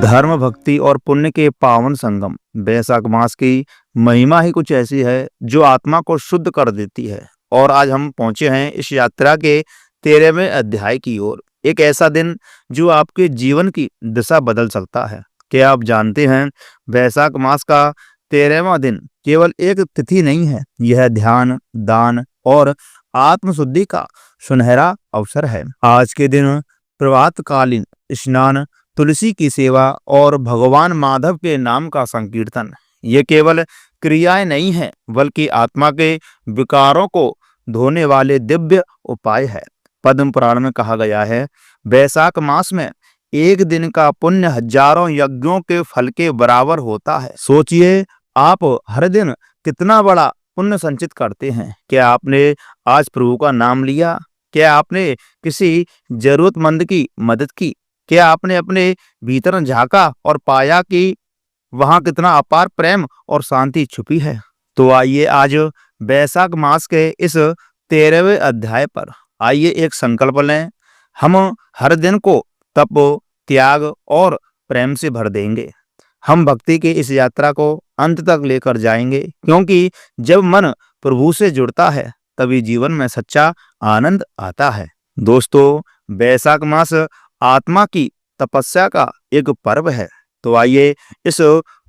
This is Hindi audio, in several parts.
धर्म, भक्ति और पुण्य के पावन संगम बैसाख मास की महिमा ही कुछ ऐसी है जो आत्मा को शुद्ध कर देती है। और आज हम पहुंचे हैं इस यात्रा के 13वें अध्याय की ओर। एक ऐसा दिन जो आपके जीवन की दिशा बदल सकता है। क्या आप जानते हैं, बैसाख मास का 13वां दिन केवल एक तिथि नहीं है, यह ध्यान, दान और आत्मशुद्धि का सुनहरा अवसर है। आज के दिन प्रभातकालीन स्नान, तुलसी की सेवा और भगवान माधव के नाम का संकीर्तन, ये केवल क्रियाएं नहीं है बल्कि आत्मा के विकारों को धोने वाले दिव्य उपाय है। पद्म पुराण में कहा गया है, बैसाख मास में एक दिन का पुण्य हजारों यज्ञों के फल के बराबर होता है। सोचिए, आप हर दिन कितना बड़ा पुण्य संचित करते हैं। क्या आपने आज प्रभु का नाम लिया? क्या आपने किसी जरूरतमंद की मदद की? क्या आपने अपने भीतर झांका और पाया कि वहां कितना अपार प्रेम और शांति छुपी है? तो आइए आज बैसाख मास के इस 13वें अध्याय पर आइए एक संकल्प लें। हम हर दिन को तप, त्याग और प्रेम से भर देंगे। हम भक्ति की इस यात्रा को अंत तक लेकर जाएंगे, क्योंकि जब मन प्रभु से जुड़ता है तभी जीवन में सच्चा आनंद आता है। दोस्तों, बैसाख मास आत्मा की तपस्या का एक पर्व है। तो आइए इस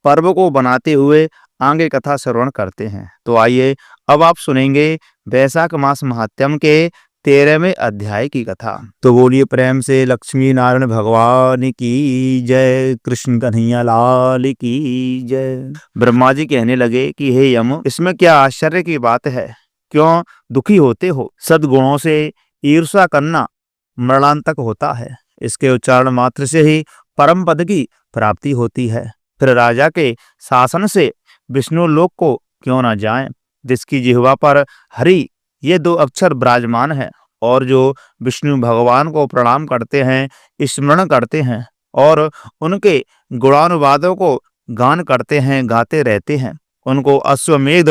पर्व को बनाते हुए आगे कथा श्रवण करते हैं। तो आइए अब आप सुनेंगे बैसाख मास महात्म्य के 13वें अध्याय की कथा। तो बोलिए प्रेम से लक्ष्मी नारायण भगवान की जय, कृष्ण कन्हैया लाल की जय। ब्रह्मा जी कहने लगे कि हे यम, इसमें क्या आश्चर्य की बात है? क्यों दुखी होते हो? सद्गुणों से ईर्ष्या करना मरणांतक होता है। इसके उच्चारण मात्र से ही परम पद की प्राप्ति होती है। फिर राजा के शासन से विष्णु लोक को क्यों न जाएं, जिसकी जिह्वा पर हरि ये दो अक्षर विराजमान है, और जो विष्णु भगवान को प्रणाम करते हैं, स्मरण करते हैं और उनके गुणानुवादों को गान करते हैं, गाते रहते हैं, उनको अश्वमेध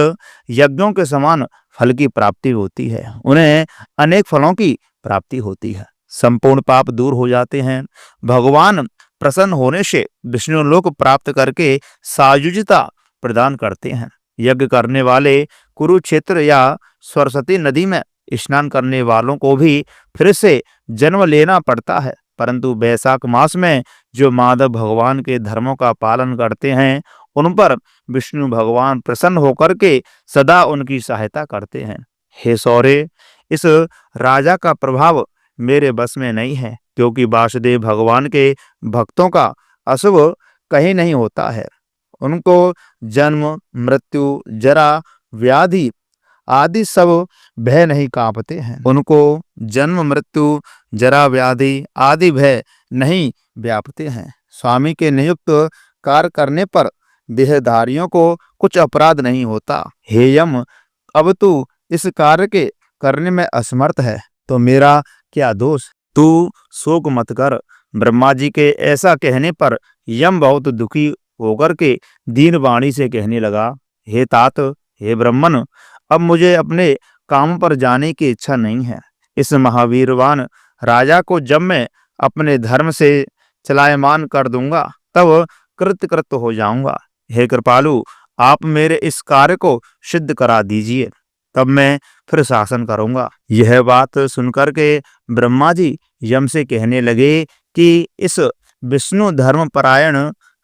यज्ञों के समान फल की प्राप्ति होती है। उन्हें अनेक फलों की प्राप्ति होती है। संपूर्ण पाप दूर हो जाते हैं। भगवान प्रसन्न होने से विष्णु लोक प्राप्त करके सायुज्यता प्रदान करते हैं। यज्ञ करने वाले कुरुक्षेत्र या सरस्वती नदी में स्नान करने वालों को भी फिर से जन्म लेना पड़ता है, परंतु बैसाख मास में जो माधव भगवान के धर्मों का पालन करते हैं, उन पर विष्णु भगवान प्रसन्न होकर के सदा उनकी सहायता करते हैं। हे सौरे, इस राजा का प्रभाव मेरे बस में नहीं है, क्योंकि वासुदेव भगवान के भक्तों का अशुभ कहीं नहीं होता है। उनको जन्म, मृत्यु, जरा, व्याधि आदि सब भय नहीं कांपते हैं। उनको जन्म, मृत्यु, जरा, व्याधि आदि भय नहीं व्यापते हैं। स्वामी के नियुक्त कार्य करने पर देहधारियों को कुछ अपराध नहीं होता। हे यम, अब तू इस कार्य के करने में असमर्थ है, तो मेरा क्या दोष? तू शोक मत कर। ब्रह्मा जी के ऐसा कहने पर यम बहुत दुखी होकर के दीन वाणी से कहने लगा, हे तात, हे ब्रह्मन, अब मुझे अपने काम पर जाने की इच्छा नहीं है। इस महावीरवान राजा को जब मैं अपने धर्म से चलायमान कर दूंगा, तब कृतकृत हो जाऊंगा। हे कृपालु, आप मेरे इस कार्य को सिद्ध करा दीजिए, तब मैं फिर शासन करूंगा। यह बात सुनकर के ब्रह्मा जी यम से कहने लगे कि इस विष्णु धर्म परायण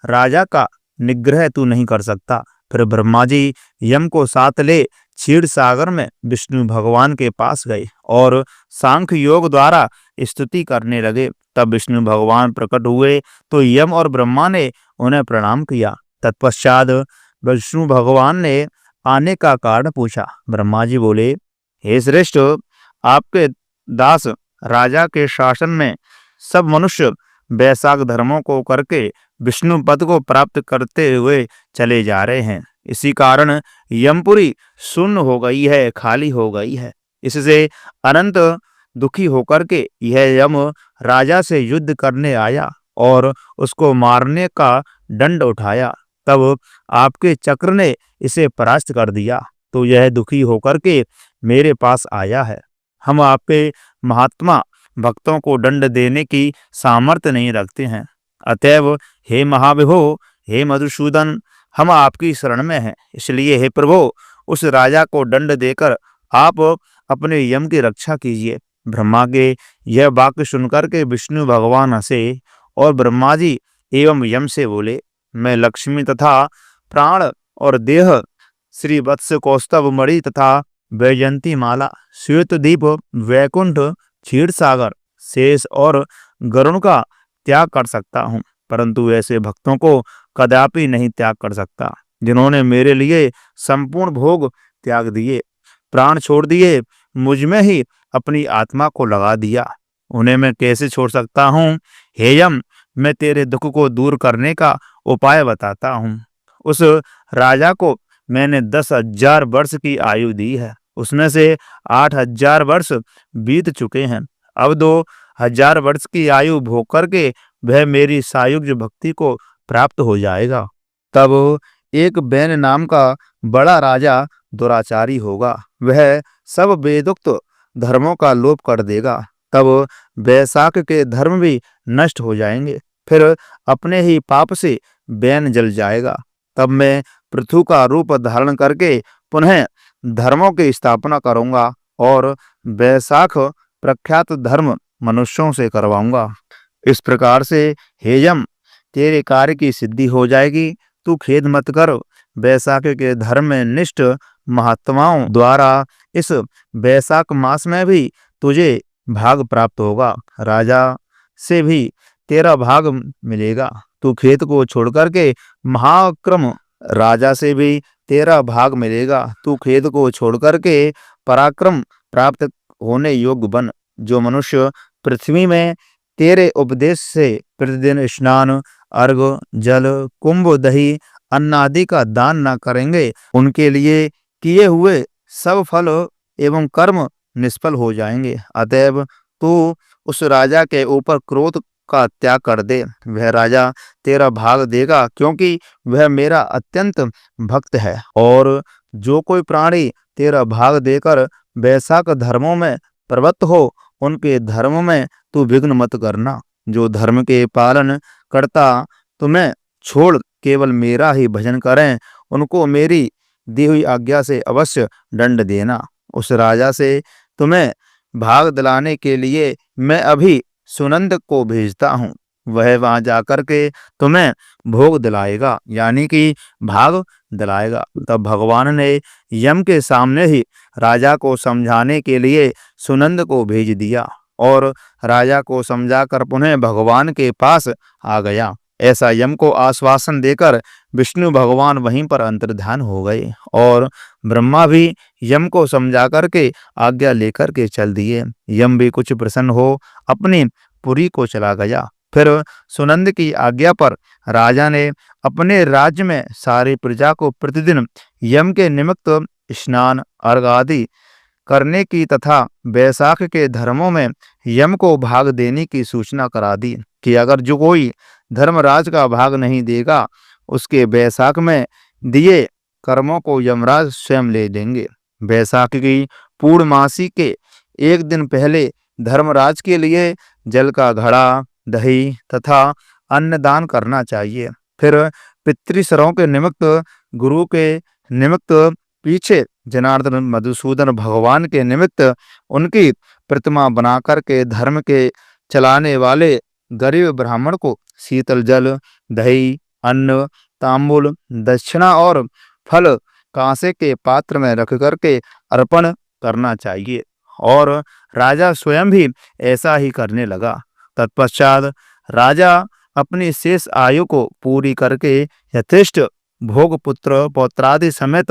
राजा का निग्रह तू नहीं कर सकता। फिर ब्रह्मा जी यम को साथ ले क्षीर सागर में विष्णु भगवान के पास गए और सांख्य योग द्वारा स्तुति करने लगे। तब विष्णु भगवान प्रकट हुए तो यम और ब्रह्मा ने उन्हें प्रणाम किया। तत्पश्चात विष्णु भगवान ने आने का कारण पूछा। ब्रह्मा जी बोले, हे श्रेष्ठ, आपके दास राजा के शासन में सब मनुष्य बैसाख धर्मों को करके विष्णु पद को प्राप्त करते हुए चले जा रहे हैं। इसी कारण यमपुरी शून्य हो गई है, खाली हो गई है। इससे अनंत दुखी होकर के यह यम राजा से युद्ध करने आया और उसको मारने का दंड उठाया। तब आपके चक्र ने इसे परास्त कर दिया, तो यह दुखी होकर के मेरे पास आया है। हम आपके महात्मा भक्तों को दंड देने की सामर्थ्य नहीं रखते हैं, अतएव हे महाविभो, हे मधुसूदन, हम आपकी शरण में हैं। इसलिए हे प्रभु, उस राजा को दंड देकर आप अपने यम की रक्षा कीजिए। ब्रह्मा के यह वाक्य सुनकर के विष्णु भगवान हंसे और ब्रह्मा जी एवं यम से बोले, मैं लक्ष्मी तथा प्राण और देह, श्री वत्स कौस्तभ मणि तथा वैजयंती माला, श्वेत दीप, वैकुंठ, क्षीर सागर, शेष और गरुण का त्याग कर सकता हूँ, परंतु ऐसे भक्तों को कदापि नहीं त्याग कर सकता जिन्होंने मेरे लिए संपूर्ण भोग त्याग दिए, प्राण छोड़ दिए, मुझ में ही अपनी आत्मा को लगा दिया। उन्हें मैं कैसे छोड़ सकता हूँ? हे यम, मैं तेरे दुख को दूर करने का उपाय बताता हूँ। उस राजा को मैंने 10,000 वर्ष की आयु दी है, उसमें से 8,000 वर्ष बीत चुके हैं। अब 2,000 वर्ष की आयु भोग करके वह मेरी सायुज्य भक्ति को प्राप्त हो जाएगा। तब एक बैन नाम का बड़ा राजा दुराचारी होगा, वह सब वेदोक्त धर्मों का लोप कर देगा। तब वैशाख के धर्म भी नष्ट हो जाएंगे, फिर अपने ही पाप से बैन जल जाएगा। तब मैं पृथु का रूप धारण करके पुनः धर्मों की स्थापना करूंगा और वैशाख प्रख्यात धर्म मनुष्यों से करवाऊंगा। इस प्रकार से हे यम, तेरे कार्य की सिद्धि हो जाएगी। तू खेद मत कर, वैशाख के धर्म में निष्ठ महात्माओं द्वारा इस वैशाख मास में भी तुझे भाग प्राप्त होगा। राजा से भी तेरा भाग मिलेगा। तू खेत को छोड़ करके महाक्रम राजा से भी तेरा भाग मिलेगा। तू खेत को छोड़ करके पराक्रम प्राप्त होने योग्य बन। जो मनुष्य पृथ्वी में तेरे उपदेश से प्रतिदिन स्नान, अर्घ, जल, कुंभ, दही, अन्न आदि का दान न करेंगे, उनके लिए किए हुए सब फल एवं कर्म निष्फल हो जाएंगे। अतएव तू उस राजा के ऊपर क्रोध का त्याग कर दे, वह राजा तेरा भाग देगा, क्योंकि वह मेरा अत्यंत भक्त है। और जो कोई प्राणी तेरा भाग देकर वैशाख धर्मों में प्रवृत्त हो, उनके धर्म में तू विघ्न मत करना। जो धर्म के पालन करता तुम्हें छोड़ केवल मेरा ही भजन करें, उनको मेरी दी हुई आज्ञा से अवश्य दंड देना। उस राजा से तुम्हें भाग दिलाने के लिए मैं अभी सुनंद को भेजता हूँ। वह वहां जाकर के तुम्हें भोग दिलाएगा, यानी कि भाग दिलाएगा। तब भगवान ने यम के सामने ही राजा को समझाने के लिए सुनंद को भेज दिया और राजा को समझाकर पुनः भगवान के पास आ गया। ऐसा यम को आश्वासन देकर विष्णु भगवान वहीं पर अंतर्धान हो गए और ब्रह्मा भी यम को समझा करके आज्ञा लेकर के चल दिए। यम भी कुछ प्रसन्न हो अपनी पुरी को चला गया। फिर सुनंद की आज्ञा पर राजा ने अपने राज्य में सारी प्रजा को प्रतिदिन यम के निमित्त स्नान, अर्घ आदि करने की तथा वैशाख के धर्मों में यम को भाग देने की सूचना करा दी कि अगर जो कोई धर्मराज का भाग नहीं देगा, उसके वैशाख में दिए कर्मों को यमराज स्वयं ले लेंगे। वैशाख की पूर्णमासी के एक दिन पहले धर्मराज के लिए जल का घड़ा, दही तथा अन्न दान करना चाहिए। फिर पितृसरों के निमित्त, गुरु के निमित्त, पीछे जनार्दन मधुसूदन भगवान के निमित्त उनकी प्रतिमा बनाकर के धर्म के चलाने वाले गरीब ब्राह्मण को शीतल जल, दही, अन्न, तांबूल, दक्षिणा और फल कांसे के पात्र में रख करके अर्पण करना चाहिए। और राजा स्वयं भी ऐसा ही करने लगा। तत्पश्चात राजा अपनी शेष आयु को पूरी करके यथेष्ट भोग पुत्र पौत्रादि समेत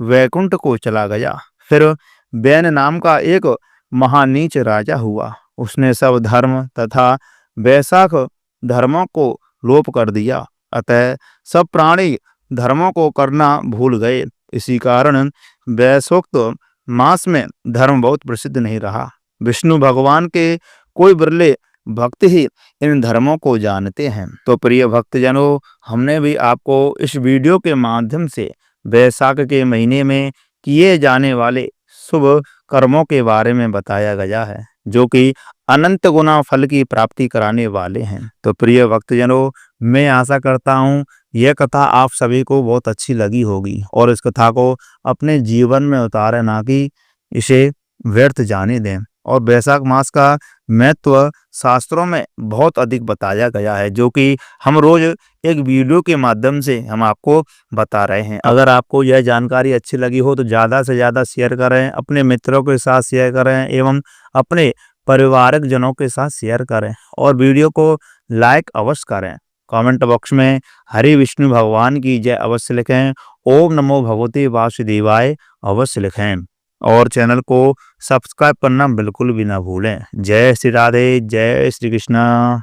वैकुंठ को चला गया। फिर बैन नाम का एक महानीच राजा हुआ। उसने सब धर्म तथा वैशाख धर्मों को लोप कर दिया। अतः सब प्राणी धर्मों को करना भूल गए। इसी कारण वैशोक्त मास में धर्म बहुत प्रसिद्ध नहीं रहा। विष्णु भगवान के कोई बिरले भक्त ही इन धर्मों को जानते हैं। तो प्रिय भक्तजनों, हमने भी आपको इस वीडियो के माध्यम से वैशाख के महीने में किए जाने वाले शुभ कर्मों के बारे में बताया गया है, जो कि अनंत गुना फल की प्राप्ति कराने वाले हैं। तो प्रिय भक्तजनों, मैं आशा करता हूँ यह कथा आप सभी को बहुत अच्छी लगी होगी और इस कथा को अपने जीवन में उतारें, ना कि इसे व्यर्थ जाने दें। और वैशाख मास का महत्व शास्त्रों में बहुत अधिक बताया गया है, जो कि हम रोज एक वीडियो के माध्यम से हम आपको बता रहे हैं। अगर आपको यह जानकारी अच्छी लगी हो तो ज़्यादा से ज़्यादा शेयर करें, अपने मित्रों के साथ शेयर करें एवं अपने परिवारक जनों के साथ शेयर करें और वीडियो को लाइक अवश्य करें। कमेंट बॉक्स में हरि विष्णु भगवान की जय अवश्य लिखें। ओम नमो भगवते वासुदेवाय अवश्य लिखें और चैनल को सब्सक्राइब करना बिल्कुल भी ना भूलें। जय श्री राधे, जय श्री कृष्णा।